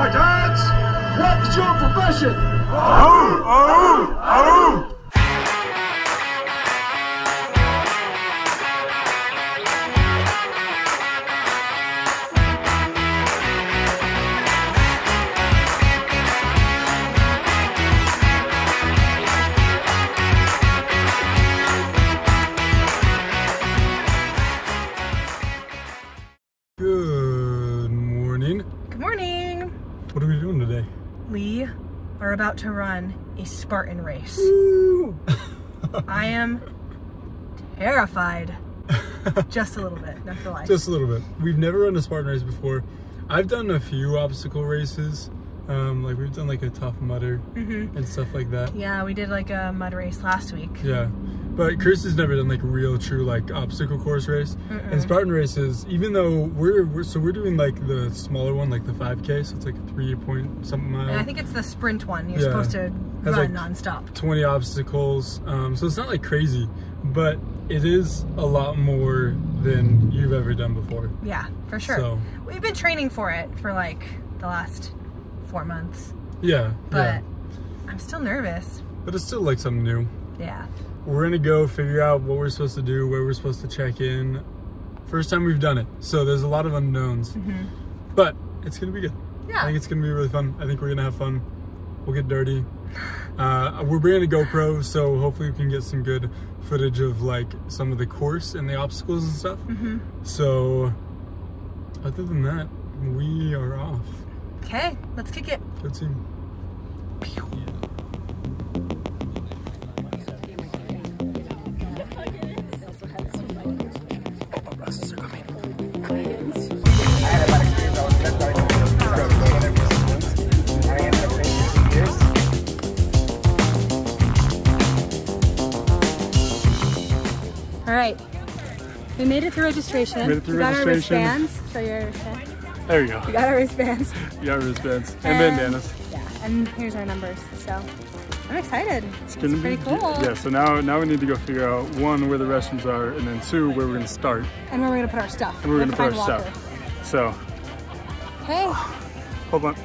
Spartans, what is your profession? Good morning. Good morning. What are we doing today? We are about to run a Spartan race. I am terrified. Just a little bit, not gonna lie. Just a little bit. We've never run a Spartan race before. I've done a few obstacle races. Like we've done like a Tough Mudder and stuff like that. Yeah, we did like a mud race last week. Yeah. But Chris has never done like a real true like obstacle course race. And Spartan races, even though we're doing like the smaller one, like the 5K, so it's like a 3 point something mile. And I think it's the sprint one. You're supposed to has run like nonstop. 20 obstacles. So it's not like crazy, but it is a lot more than you've ever done before. Yeah, for sure. So, we've been training for it for like the last 4 months. Yeah. But I'm still nervous. But it's still like something new. Yeah. We're gonna go figure out what we're supposed to do, where we're supposed to check in. First time we've done it, so there's a lot of unknowns. But it's gonna be good. Yeah. I think it's gonna be really fun. I think we're gonna have fun. We'll get dirty. We're bringing a GoPro, so hopefully we can get some good footage of like some of the course and the obstacles and stuff. So other than that, we are off. Okay, let's kick it. Good team. All right, we made it through registration. Made it through we got registration. our wristbands. Show your wristband. There you go. We got our wristbands. You got wristbands and bandanas. Yeah, and here's our numbers. So I'm excited. It's Gonna pretty cool. Yeah, so now we need to go figure out one, where the restrooms are, and then two, where we're gonna start. And where we're gonna put our stuff. And we're We gonna have put to our find a stuff. So, Okay. hold on.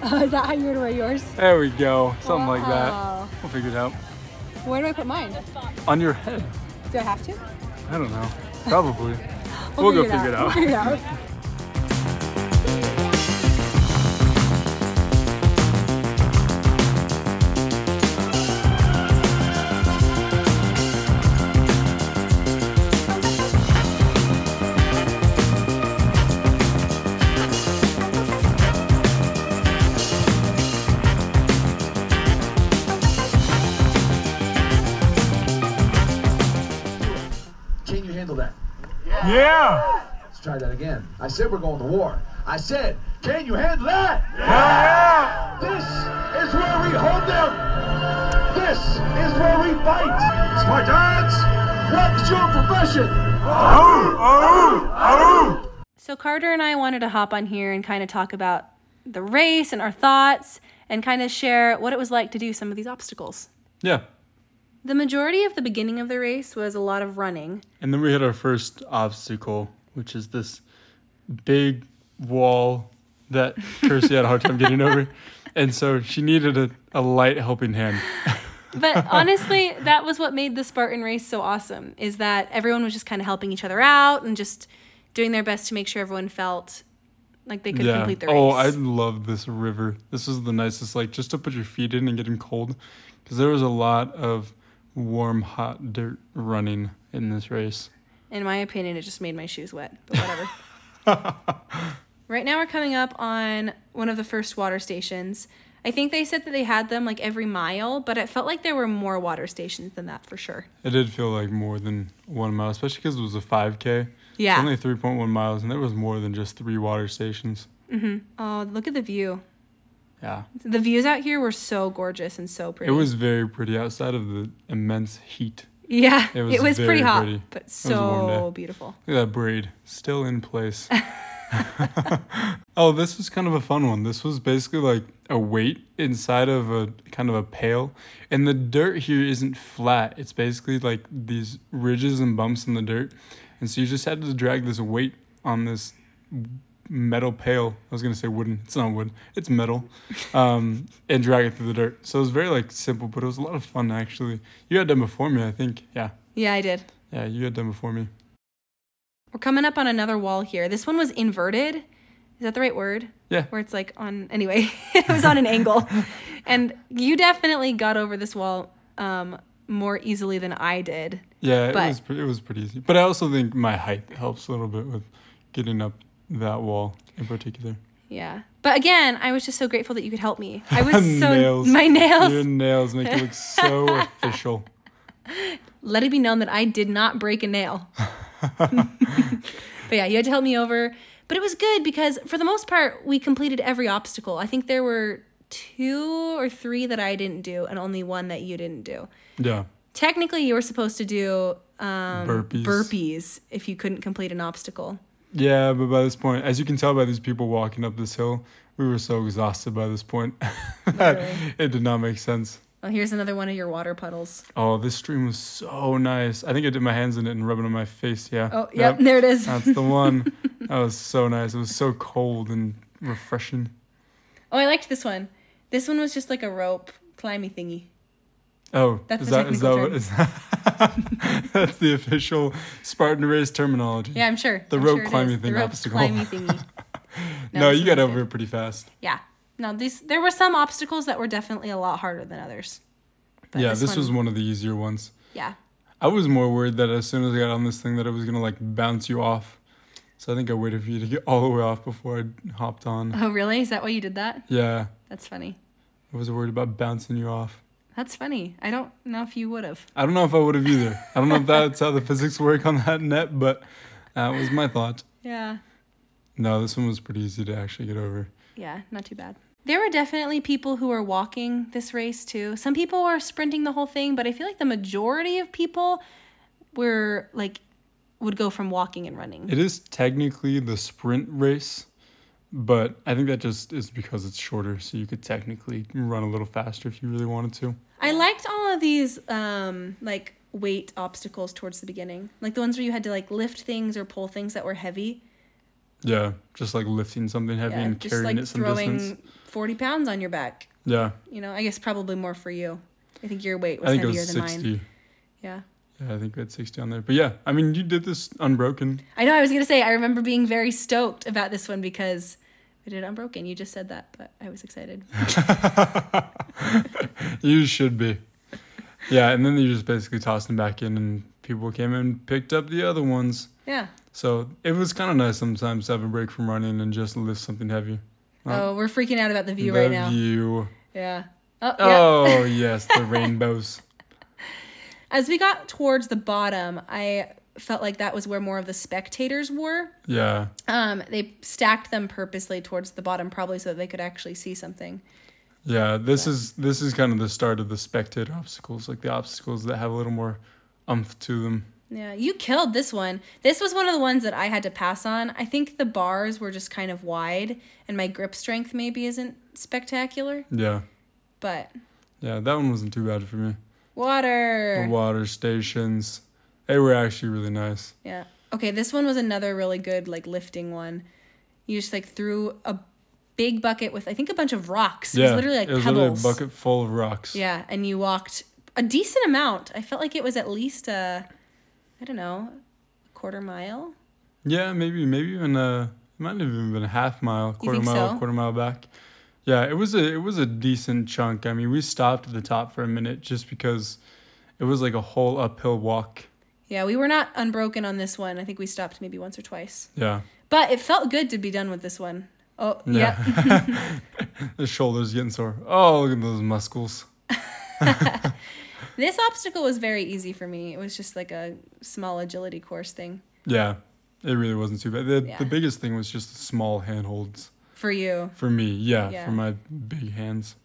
Oh, is that how you're gonna wear yours? There we go. Something like that. Wow. We'll figure it out. Where do I put mine? On your head. Do I have to? I don't know. Probably. We'll go figure it out. We'll figure it out. Can you handle that? Yeah! Let's try that again. I said we're going to war. I said, can you handle that? Yeah! This is where we hold them. This is where we fight. Spartans, what is your profession? So Carter and I wanted to hop on here and kind of talk about the race and our thoughts and kind of share what it was like to do some of these obstacles. Yeah. The majority of the beginning of the race was a lot of running. And then we hit our first obstacle, which is this big wall that Kirsty had a hard time getting over. And so she needed a light helping hand. But honestly, that was what made the Spartan race so awesome, is that everyone was just kind of helping each other out and just doing their best to make sure everyone felt like they could complete the race. Oh, I love this river. This is the nicest, like, just to put your feet in and get them cold. Because there was a lot of warm, hot dirt running in this race. In my opinion, it just made my shoes wet, but whatever. Right now we're coming up on one of the first water stations. I think they said that they had them like every mile, but it felt like there were more water stations than that for sure. It did feel like more than 1 mile, especially because it was a 5K. Yeah. It's only 3.1 miles, and there was more than just 3 water stations. Oh, look at the view. Yeah. The views out here were so gorgeous and so pretty. It was very pretty outside of the immense heat. Yeah, It it was was pretty very hot, pretty. but It was a warm so day. beautiful. Look at that braid, still in place. Oh, this was kind of a fun one. This was basically like a weight inside of a kind of a pail. And the dirt here isn't flat. It's basically like these ridges and bumps in the dirt. And so you just had to drag this weight on this metal pail. I was gonna say wooden. It's not wood. It's metal. And drag it through the dirt. So it was very like simple, but it was a lot of fun actually. You had done before me, I think. Yeah. Yeah, I did. Yeah, you had done before me. We're coming up on another wall here. This one was inverted. Is that the right word? Yeah. Where it's like on, anyway, it was on an angle. And you definitely got over this wall more easily than I did. Yeah, it was pretty easy. But I also think my height helps a little bit with getting up that wall in particular. Yeah. But again, I was just so grateful that you could help me. I was so... Nails. My nails. Your nails make you look so official. Let it be known that I did not break a nail. But yeah, you had to help me over. But it was good because for the most part, we completed every obstacle. I think there were 2 or 3 that I didn't do and only 1 that you didn't do. Yeah. Technically, you were supposed to do burpees if you couldn't complete an obstacle. Yeah, but by this point, as you can tell by these people walking up this hill, we were so exhausted by this point that it did not make sense. Oh, here's another one of your water puddles. Oh, this stream was so nice. I think I did my hands in it and rubbed it on my face. Yeah. Oh, yep, there it is. That's the one. That was so nice. It was so cold and refreshing. Oh, I liked this one. This one was just like a rope climby thingy. Oh, that's the technical term. That's the official Spartan race terminology. Yeah, I'm sure. The rope climbing thing obstacle. The rope climby thingy. No, you got over it pretty fast. Yeah. No, there were some obstacles that were definitely a lot harder than others. But yeah, this was one of the easier ones. Yeah. I was more worried that as soon as I got on this thing that it was going to like bounce you off. So I think I waited for you to get all the way off before I hopped on. Oh, really? Is that why you did that? Yeah. That's funny. I was worried about bouncing you off. That's funny. I don't know if you would have. I don't know if I would have either. I don't know if that's how the physics work on that net, but that was my thought. Yeah. No, this one was pretty easy to actually get over. Yeah, not too bad. There were definitely people who were walking this race too. Some people were sprinting the whole thing, but I feel like the majority of people were like would go from walking and running. It is technically the sprint race, but I think that just is because it's shorter, so you could technically run a little faster if you really wanted to. I liked all of these like weight obstacles towards the beginning. Like the ones where you had to like lift things or pull things that were heavy. Yeah, just like lifting something heavy and carrying it some distance. Just like throwing 40 pounds on your back. Yeah. You know, I guess probably more for you. I think your weight was heavier than mine. I think it was 60. Yeah. Yeah, I think we had 60 on there. But yeah, I mean, you did this unbroken. I know, I was going to say, I remember being very stoked about this one because I did it unbroken. You just said that, but I was excited. You should be. Yeah, and then you just basically tossed them back in and people came and picked up the other ones. Yeah. So it was kind of nice sometimes to have a break from running and just lift something heavy. Oh, we're freaking out about the view right now. The view. Yeah. Oh, yes, the rainbows. As we got towards the bottom, I felt like that was where more of the spectators were. Yeah. They stacked them purposely towards the bottom, probably so that they could actually see something. Yeah, this is kind of the start of the spectator obstacles, like the obstacles that have a little more oomph to them. Yeah, you killed this one. This was one of the ones that I had to pass on. I think the bars were just kind of wide, and my grip strength maybe isn't spectacular. Yeah. But. Yeah, that one wasn't too bad for me. Water. The water stations. They were actually really nice. Yeah. Okay, this one was another really good, like, lifting one. You just, like, threw a big bucket with, I think, a bunch of rocks. Yeah, it was literally, like, pebbles. Literally a bucket full of rocks. Yeah, and you walked a decent amount. I felt like it was at least I don't know, a quarter mile? Yeah, maybe even it might have even been a half mile, quarter mile back. Yeah, it was a decent chunk. I mean, we stopped at the top for a minute just because it was like a whole uphill walk. Yeah, we were not unbroken on this one. I think we stopped maybe once or twice. Yeah. But it felt good to be done with this one. Oh, yeah. The shoulders getting sore. Oh, look at those muscles. This obstacle was very easy for me. It was just like a small agility course thing. Yeah, it really wasn't too bad. The biggest thing was just the small handholds. For you. For me, yeah. For my big hands.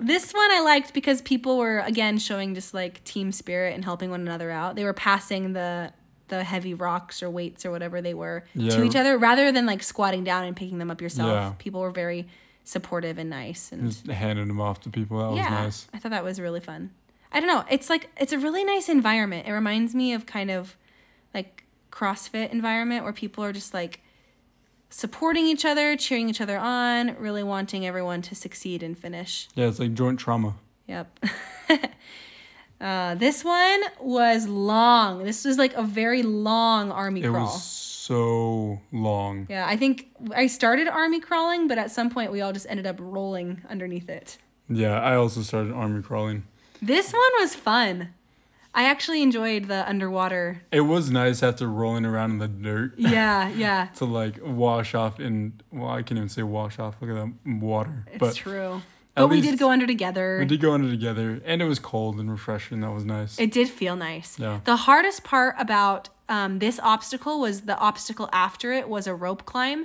This one I liked because people were, again, showing just like team spirit and helping one another out. They were passing the heavy rocks or weights or whatever they were to each other rather than like squatting down and picking them up yourself. Yeah. People were very supportive and nice. And just handing them off to people. That was nice. I thought that was really fun. I don't know. It's like, it's a really nice environment. It reminds me of kind of like CrossFit environment where people are just like supporting each other, cheering each other on, really wanting everyone to succeed and finish. Yeah, it's like joint trauma. Yep. This one was long. This was like a very long army crawl. It was so long. Yeah, I think I started army crawling, but at some point we all just ended up rolling underneath it. Yeah, I also started army crawling. This one was fun. I actually enjoyed the underwater. It was nice after rolling around in the dirt. Yeah, yeah. To like wash off in, well, I can't even say wash off. Look at that water. It's true. But we did go under together. We did go under together, and it was cold and refreshing. That was nice. It did feel nice. Yeah. The hardest part about this obstacle was the obstacle after it was a rope climb.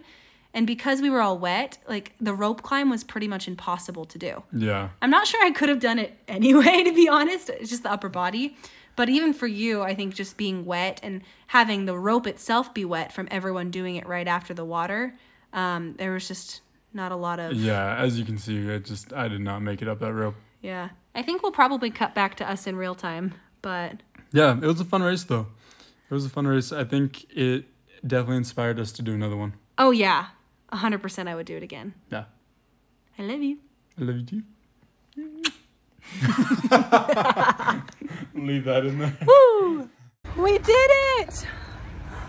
And because we were all wet, like the rope climb was pretty much impossible to do. Yeah. I'm not sure I could have done it anyway, to be honest. It's just the upper body. But even for you, I think just being wet and having the rope itself be wet from everyone doing it right after the water, there was just not a lot of... Yeah, as you can see, I did not make it up that rope. Yeah. I think we'll probably cut back to us in real time, but... Yeah, it was a fun race, though. It was a fun race. I think it definitely inspired us to do another one. Oh, yeah. 100% I would do it again. Yeah. I love you. I love you too. Leave that in there. Woo! We did it!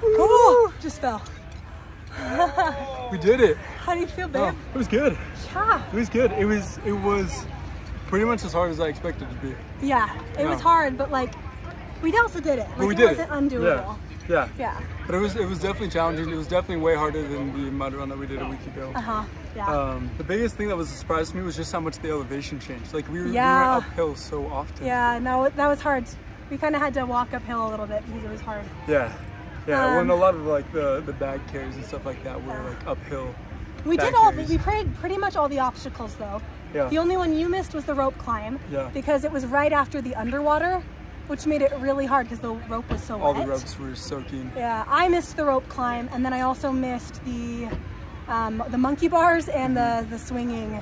Oh, just fell. We did it. How do you feel, babe? Oh, it was good. Yeah. It was good. It was pretty much as hard as I expected it to be. Yeah, it was hard, but like we also did it. Like, we did it wasn't undoable. Yeah. Yeah. But it was definitely challenging. It was definitely way harder than the mud run that we did a week ago. Yeah. The biggest thing that was a surprise to me was just how much the elevation changed. Like we were uphill so often. Yeah, no, that was hard. We kind of had to walk uphill a little bit because it was hard. Yeah. Yeah, when a lot of like the bag carries and stuff like that were like uphill. We did we prayed pretty much all the obstacles though. Yeah. The only one you missed was the rope climb. Yeah. Because it was right after the underwater, which made it really hard because the rope was so wet. All the ropes were soaking. Yeah, I missed the rope climb, and then I also missed the monkey bars and the swinging.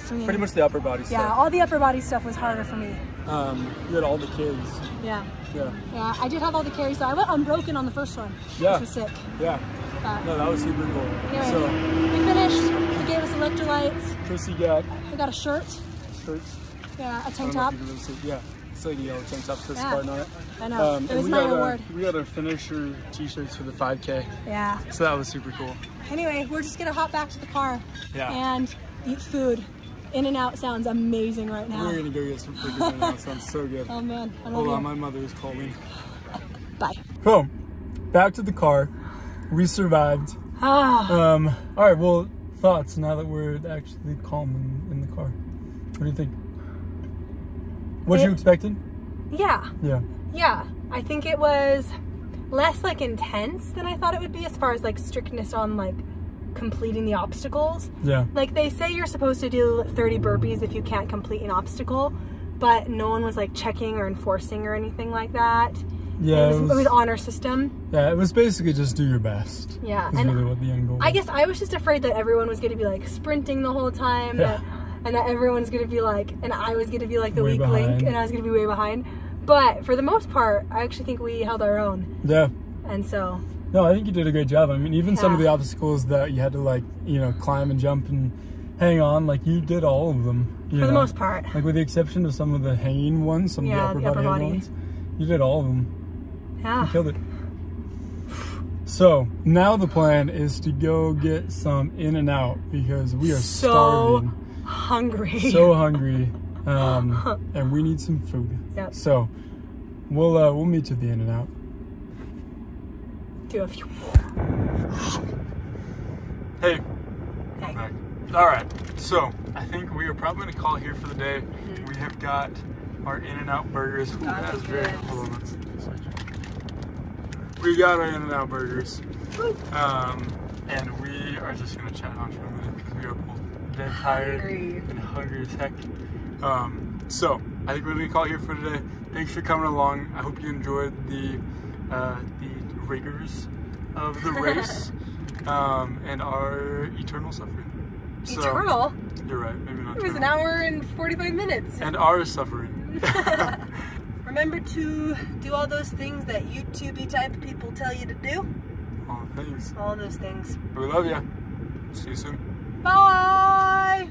Pretty much the upper body stuff. Yeah, all the upper body stuff was harder for me. You had all the carries. Yeah. Yeah. Yeah, I did have all the carries, so I went unbroken on the first one, Yeah. which was sick. Yeah. No, that was super cool. Anyway, so we finished. They gave us electrolytes. Chrissy got We got a shirt. shirts. Yeah, a I tank don't know top. if you can really see. Yeah. It's like a yellow tank top with Spartan on it. I know. It was and my award. We got our finisher t-shirts for the 5K. Yeah. So that was super cool. Anyway, we're just gonna hop back to the car and eat food. In-N-Out sounds amazing right now. We're gonna go get some food right now. It sounds so good. Oh man, I love Hold you. on, my mother is calling. Bye. Cool. Back to the car. We survived. All right. Well, thoughts now that we're actually calm in the car. What do you think? What you expected? Yeah. Yeah. Yeah. I think it was less like intense than I thought it would be as far as like strictness on like completing the obstacles. Yeah. Like they say you're supposed to do 30 burpees if you can't complete an obstacle, but no one was like checking or enforcing or anything like that. Yeah. It was honor system. Yeah, it was basically just do your best. Yeah. Is really what the end goal was. I guess I was just afraid that everyone was going to be like sprinting the whole time. Yeah. And that everyone's going to be like, and I was going to be like the Way weak behind. link and I was going to be way behind. But for the most part, I actually think we held our own. Yeah. And so. No, I think you did a great job. I mean, even some of the obstacles that you had to like, climb and jump and hang on, like you did all of them. For the most part. Like with the exception of some of the hanging ones, some of the upper body ones. You did all of them. Yeah. You killed it. So now the plan is to go get some In-N-Out because we are starving. Hungry. So hungry. And we need some food. Yep. So we'll meet you at the In-N-Out. Do a few. Hey. I'm back. All right. So I think we are probably going to call here for the day. We have got our In-N-Out burgers. Ooh, that is very. Hold on. Let's switch. We got our In-N-Out burgers. And we are just going to chat on for a minute because we are both dead tired and hungry as heck. So I think we're going to call here for today. Thanks for coming along. I hope you enjoyed the rigors of the race and our eternal suffering. So, Eternal? You're right, maybe not. It was an hour and 45 minutes. And our suffering. Remember to do all those things that YouTube-y type people tell you to do. All the things. All those things. We love you. See you soon. Bye!